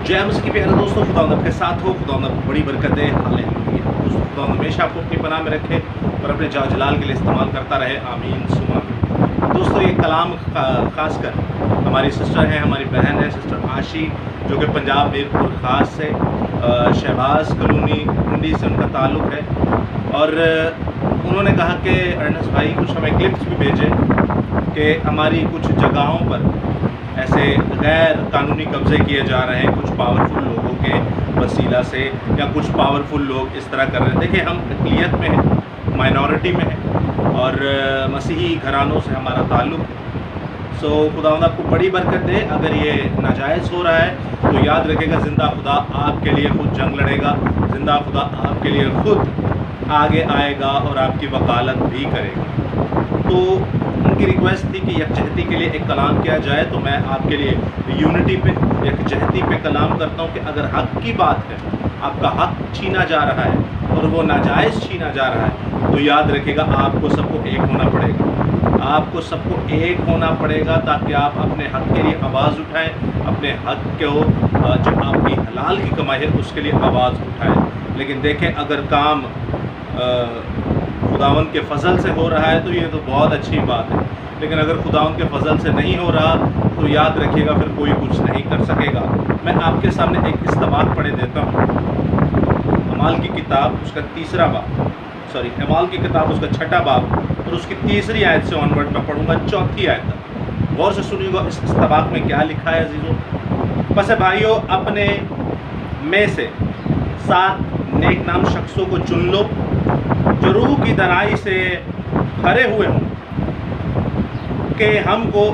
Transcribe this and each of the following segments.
जय मसीह के प्यारे दोस्तों, खुदावंद आपके साथ हो। खुदावंद आपको बड़ी बरकत दे। हालेलुया। दोस्तों, खुदावंद हमेशा आपको अपनी पनाह में रखे और अपने जाह जलाल के लिए इस्तेमाल करता रहे। आमीन सुमा आमीन। दोस्तों, ये कलाम खासकर हमारी सिस्टर हैं, हमारी बहन है सिस्टर आशी, जो कि पंजाब मीरपुर ख़ास से शहबाज कॉलोनी मंडी से उनका ताल्लुक़ है। और उन्होंने कहा कि अर्नस्ट भाई कुछ हमें क्लिप्स भी भेजें कि हमारी कुछ जगहों पर ऐसे गैर कानूनी कब्ज़े किए जा रहे हैं कुछ पावरफुल लोगों के वसीला से, या कुछ पावरफुल लोग इस तरह कर रहे हैं। देखिए, हम अक़लियत में हैं, माइनॉरिटी में हैं और मसीही घरानों से हमारा ताल्लुक़ है। सो खुदावंद आपको बड़ी बरकत दे। अगर ये नाजायज़ हो रहा है तो याद रखिएगा, ज़िंदा खुदा आपके लिए खुद जंग लड़ेगा, ज़िंदा खुदा आपके लिए खुद आगे आएगा और आपकी वकालत भी करेगा। तो उनकी रिक्वेस्ट थी कि यकजहती के लिए एक कलाम किया जाए, तो मैं आपके लिए यूनिटी पे, यकजहती पे कलाम करता हूँ कि अगर हक़ की बात है, आपका हक़ छीना जा रहा है और वो नाजायज़ छीना जा रहा है, तो याद रखिएगा आपको सबको एक होना पड़ेगा। आपको सबको एक होना पड़ेगा ताकि आप अपने हक़ के लिए आवाज़ उठाएं, अपने हक़ को जो आपकी हलाल की कमाई है उसके लिए आवाज़ उठाएं। लेकिन देखें, अगर काम खुदावंद के फ़ज़ल से हो रहा है तो ये तो बहुत अच्छी बात है, लेकिन अगर खुदावंद के फ़ज़ल से नहीं हो रहा तो याद रखिएगा फिर कोई कुछ नहीं कर सकेगा। मैं आपके सामने एक इस्तेमाल पढ़े देता हूँ। अमाल की किताब उसका अमाल की किताब उसका 6ठा बाब और उसकी 3री आयत से ऑनवर्ड मैं पढ़ूँगा 4थी आयत तक। गौर से सुनिएगा इस इस्तेमाल में क्या लिखा है अजीज़ों। बस भाइयों, अपने में से 7 नेक नाम शख्सों को चुन लो जो रूह की दनाई से भरे हुए हों कि हमको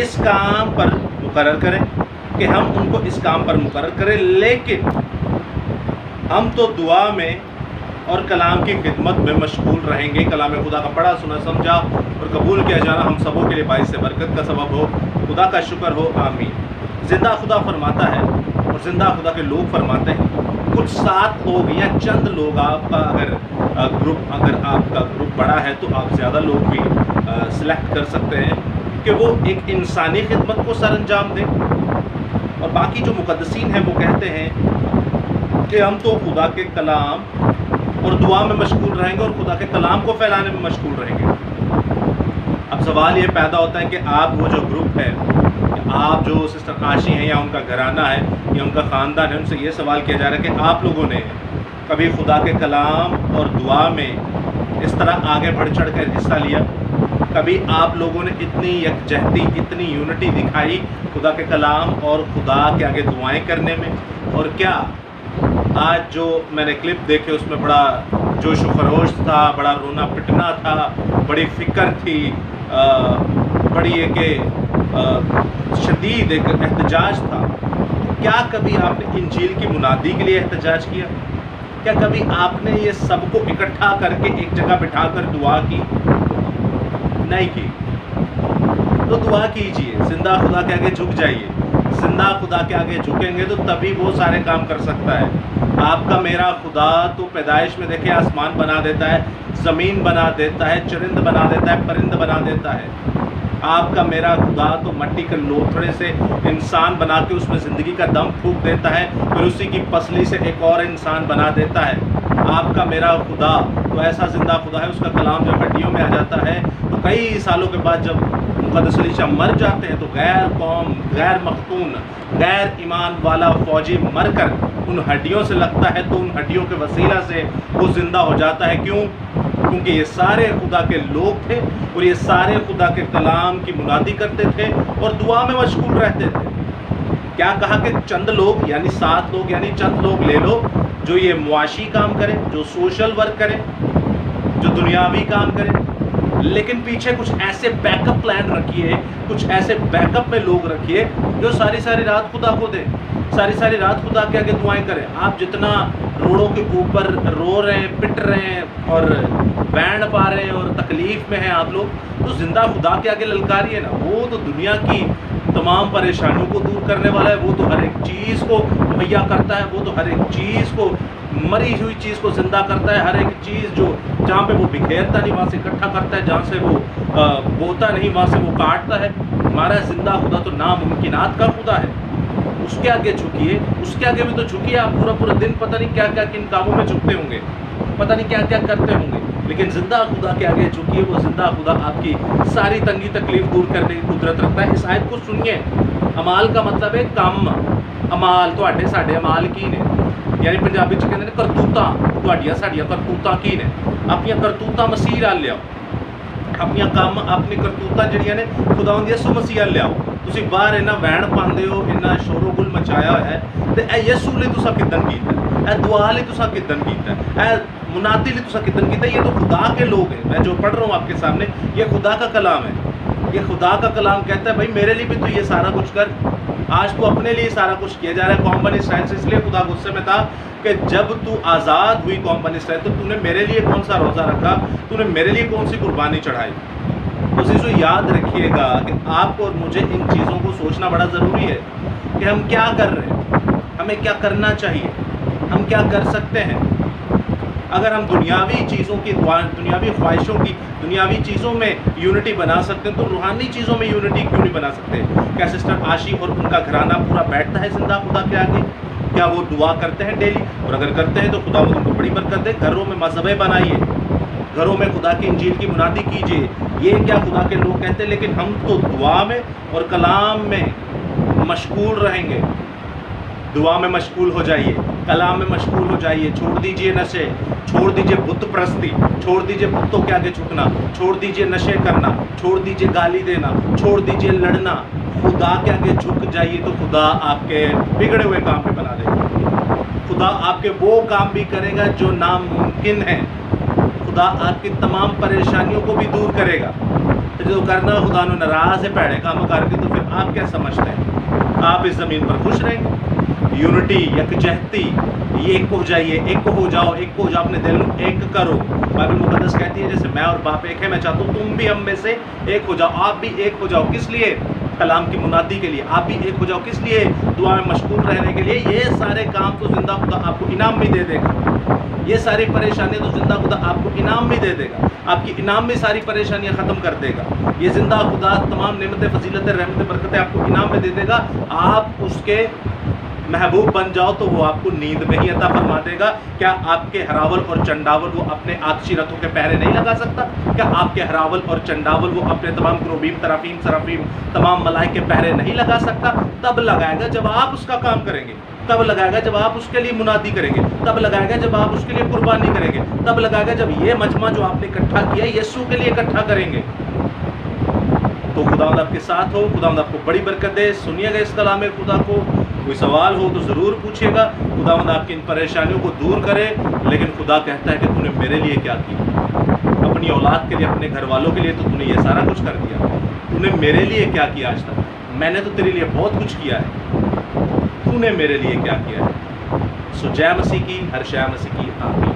इस काम पर मुकर्रर करें, कि हम उनको इस काम पर मुकर्रर करें। लेकिन हम तो दुआ में और कलाम की खिदमत में मशगूल रहेंगे। कलाम खुदा का पढ़ा सुना समझा और कबूल किया जाना हम सबों के लिए बाइस बरकत का सबब हो। खुदा का शुक्र हो। आमीन। ज़िंदा खुदा फरमाता है और ज़िंदा खुदा के लोग फरमाते हैं, कुछ 7 लोग या चंद लोग, आपका अगर आपका ग्रुप बड़ा है तो आप ज़्यादा लोग भी सिलेक्ट कर सकते हैं कि वो एक इंसानी खिदमत को सर अंजाम दें। और बाकी जो मुक़द्दसीन हैं वो कहते हैं कि हम तो खुदा के कलाम और दुआ में मशगूल रहेंगे और खुदा के कलाम को फैलाने में मशगूल रहेंगे। अब सवाल ये पैदा होता है कि आप वो जो ग्रुप है, आप जो सिस्टर आशी हैं या उनका घराना है या उनका ख़ानदान है, उनसे ये सवाल किया जा रहा है कि आप लोगों ने कभी खुदा के कलाम और दुआ में इस तरह आगे बढ़ चढ़ कर हिस्सा लिया? कभी आप लोगों ने इतनी यकजहती, इतनी यूनिटी दिखाई खुदा के कलाम और खुदा के आगे दुआएं करने में? और क्या आज जो मैंने क्लिप देखे उसमें बड़ा जोश व खरोश था, बड़ा रोना पिटना था, बड़ी फ़िक्र थी, बड़ी एक शदीद एक एहतजाज था। क्या कभी आपने इंजील की मुनादी के लिए एहतजाज किया? क्या कभी आपने ये सबको इकट्ठा करके एक जगह बिठाकर दुआ की? नहीं की। तो दुआ कीजिए, ज़िंदा खुदा के आगे झुक जाइए। ज़िंदा खुदा के आगे झुकेंगे तो तभी वो सारे काम कर सकता है। आपका मेरा खुदा तो पैदाइश में देखे आसमान बना देता है, ज़मीन बना देता है, चरिंद बना देता है, परिंद बना देता है। आपका मेरा खुदा तो मट्टी के लोथड़े से इंसान बना के उसमें ज़िंदगी का दम फूंक देता है, फिर उसी की पसली से एक और इंसान बना देता है। आपका मेरा खुदा तो ऐसा ज़िंदा खुदा है, उसका कलाम जब हड्डियों में आ जाता है तो कई सालों के बाद जब मुक़द्दस अलीशा मर जाते हैं तो गैर कौम, गैर मख्तून, गैर ईमान वाला फ़ौजी मर कर उन हड्डियों से लगता है तो उन हड्डियों के वसीला से वो ज़िंदा हो जाता है। क्यों? क्योंकि ये सारे खुदा के लोग थे और ये सारे खुदा के कलाम की मुनादी करते थे और दुआ में मशगूल रहते थे। क्या कहा कि चंद लोग यानी 7 लोग यानी चंद लोग ले लो जो ये मुआशी काम करें, जो सोशल वर्क करें, जो दुनियावी काम करें, लेकिन पीछे कुछ ऐसे बैकअप प्लान रखिए, कुछ ऐसे बैकअप में लोग रखिए जो सारी सारी रात खुदा को दें, सारी सारी रात खुदा के आगे दुआएं करें। आप जितना रोड़ों के ऊपर रो रहे हैं, पिट रहे हैं और बैंड पा रहे हैं और तकलीफ़ में हैं आप लोग, तो ज़िंदा खुदा के आगे ललकारिए ना। वो तो दुनिया की तमाम परेशानियों को दूर करने वाला है, वो तो हर एक चीज़ को मुहैया करता है, वो तो हर एक चीज़ को, मरी हुई चीज़ को ज़िंदा करता है, हर एक चीज़ जो जहाँ पे वो बिखेरता नहीं वहाँ से इकट्ठा करता है, जहाँ से वो बोता नहीं वहाँ से वो काटता है। हमारा ज़िंदा खुदा तो नामुमकिनात का खुदा है। اس کے آگے جھکیے، اس کے آگے بھی تو جھکیے. آپ پورا پورا دن پتہ نہیں کیا کیا کن کاموں میں جھکتے ہوں گے، پتہ نہیں کیا کیا کرتے ہوں گے، لیکن زندہ خدا کے آگے جھکیے. وہ زندہ خدا آپ کی ساری تنگی تکلیف دور کرنے کی قدرت رکھتا ہے. اس آیت کو سنیے. امال کا مطلب ہے کام. امال تواڈے ساڈے امال کی نے، یعنی پنجابی چ کہندے نے کرتوتاں. تواڈیاں ساڈیاں کرتوتاں کی نے؟ اپنی کرتوتاں مسیح نال لیاؤ. اپنی کام اپنی کرتوتاں جڑیاں نے خداوند یسوع مسیح نال لیاؤ. تسی باہر اینا وین پاندے ہو، اینا شور و گل مچایا ہوا ہے، تے اے یسوع لئی تساں کدن کیتا ہے؟ اے دعا لئی تساں کدن کیتا ہے؟ اے منادی لئی تساں کدن کیتا ہے؟ یہ تو خدا کے لوگ ہیں. میں جو پڑھ رہا ہوں آپ کے سامنے، یہ خدا کا کلام ہے. یہ خدا کا کلام کہتا ہے بھائی میرے لیے بھی تو یہ سارا کچھ کر. آج تو اپنے لیے سارا کچھ کیا جا رہا ہے. قوم بنی اسرائیل سے اس لیے خدا غصے میں تھا کہ جب تو آزاد ہوئی قوم بنی اسرائیل، تو نے میرے لیے کون سا روزہ رکھا، تو نے میرے لیے کون سی قربانی چڑھائی. تو عزیزو یاد رکھیے گا کہ آپ کو اور مجھے ان چیزوں کو سوچنا بڑا ضروری ہے کہ ہم کیا کر رہے ہیں، ہمیں کیا کرنا چاہیے، ہم کیا کر سکتے ہیں. اگر ہم دنیاوی چیزوں کی، دنیاوی خواہشوں کی، دنیاوی چیزوں میں یونٹی بنا سکتے ہیں، تو روحانی چیزوں میں یونٹی کیوں نہیں بنا سکتے؟ کیا سسٹر عاشی اور ان کا گھرانہ پورا بیٹھتا ہے زندہ خدا کے آگے؟ کیا وہ دعا کرتے ہیں ڈیلی؟ اور اگر کرتے ہیں تو خدا ان کو بڑی برکت دے. گھروں میں مذہبیں بنائیے، گھروں میں خدا کی انجیل کی منادی کیجیے. یہ کیا خدا کے لوگ کہتے ہیں، لیکن ہم تو دعا میں اور کلام میں مشغول رہیں گے. دعا میں مشغول ہو جائیے، کلام میں مشغول ہو جائیے. چھوڑ دیجئے نشے، چھوڑ دیجئے بت پرستی، چھوڑ دیجئے بتوں کے آگے جھکنا، چھوڑ دیجئے نشے کرنا، چھوڑ دیجئے گالی دینا، چھوڑ دیجئے لڑنا. خدا کے آگے جھک جائیے تو خدا آپ کے بگڑے ہوئے کام پہ بنا دے گا. خدا آپ کے وہ کام بھی کرے گا جو ناممکن ہے. خدا آپ کی تمام پریشانیوں کو بھی دور کرے گا. جو کرنا خدا نے ناراض ہے پیڑے کام کر کے، تو پھر آپ کیا سمجھتے ہیں؟ آپ اس زمین پر خوش رہیں گے؟ یونٹی، یکجہتی، یہ ایک ہو جائیے، ایک ہو جاؤ، ایک ہو جاؤ، اپنے دل کو ایک کرو. بائبل مقدس کہتی ہے جیسے میں اور باپ ایک ہے، میں چاہتا ہوں تم بھی ہم میں سے ایک ہو جاؤ. آپ بھی ایک ہو جاؤ. کس لیے؟ کلام کی منادی کے لیے. آپ بھی ایک ہو جاؤ. کس لیے؟ دعا میں مشغول رہنے کے لیے. یہ سارے کام تو زندہ خدا آپ کو انعام بھی دے دے گا. یہ ساری پریشانیاں تو زندہ خدا آپ کو انعام بھی دے دے گا. آپ کی انعام میں ساری پریشانیاں ختم کر دے گا. یہ زندہ خدا تمام نعمتیں، فضیلتیں، رحمتیں، برکتیں آپ کو انعام میں دے دے گا. آپ اس کے محبوب بن جاؤ تو وہ آپ کو نیند میں ہی عطا فرما دے گا. کیا آپ کے ہراول اور چنڈاول وہ اپنے آتشی رتھوں کے پہرے نہیں لگا سکتا؟ کیا آپ کے ہراول اور چنڈاول وہ اپنے تمام کروبیم، ترافیم، سرافیم، تمام ملائکے کے پہرے نہیں لگا سکتا؟ تب لگائے گا جب آپ اس کا کام کریں گے. تب لگائے گا جب آپ اس کے لیے منادی کریں گے. تب لگائے گا جب آپ اس کے لیے قربانی کریں گے. تب لگائے گا جب یہ مجمع جو آپ نے اکٹھا کیا ہے یسوع کے لیے اکٹھا کریں گے. تو خداوند آپ کے ساتھ ہو. خداوند آپ کو بڑی برکت دے. سنیے گا اس کلام خدا کو. کوئی سوال ہو تو ضرور پوچھیے گا. خداوند آپ کی ان پریشانیوں کو دور کرے. لیکن خدا کہتا ہے کہ تو نے میرے لیے کیا کیا؟ اپنی اولاد کے لیے، اپنے گھر والوں کے لیے تو نے یہ سارا کچھ کر دیا. تو نے میرے لیے کیا کیا آج تک؟ میں نے تو تیرے لیے بہت کچھ کیا ہے. تو نے میرے لیے کیا کیا ہے؟ سو جے مسیح کی، ہر شے مسیح کی. آمین.